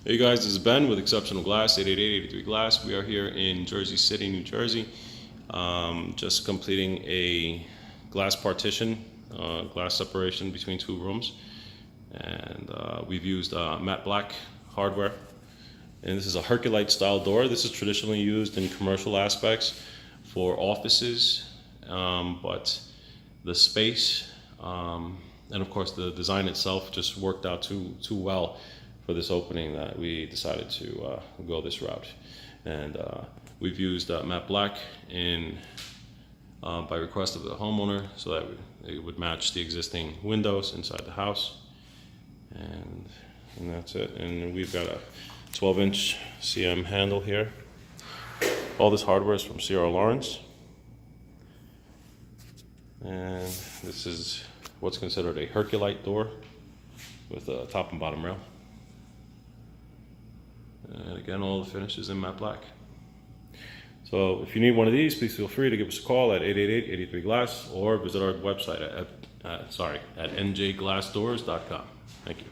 Hey guys, this is Ben with Exceptional Glass, 888-83 Glass. We are here in Jersey City, New Jersey, just completing a glass partition, glass separation between two rooms. And we've used matte black hardware. And this is a Herculite style door. This is traditionally used in commercial aspects for offices, but the space and of course the design itself just worked out too well for this opening that we decided to go this route. And we've used matte black by request of the homeowner so that it would match the existing windows inside the house. And that's it. And we've got a 12-inch CM handle here. All this hardware is from C.R. Lawrence. And this is what's considered a Herculite door with a top and bottom rail. And again, all the finishes in matte black. So if you need one of these, please feel free to give us a call at 888-83 Glass or visit our website at njglassdoors.com. Thank you.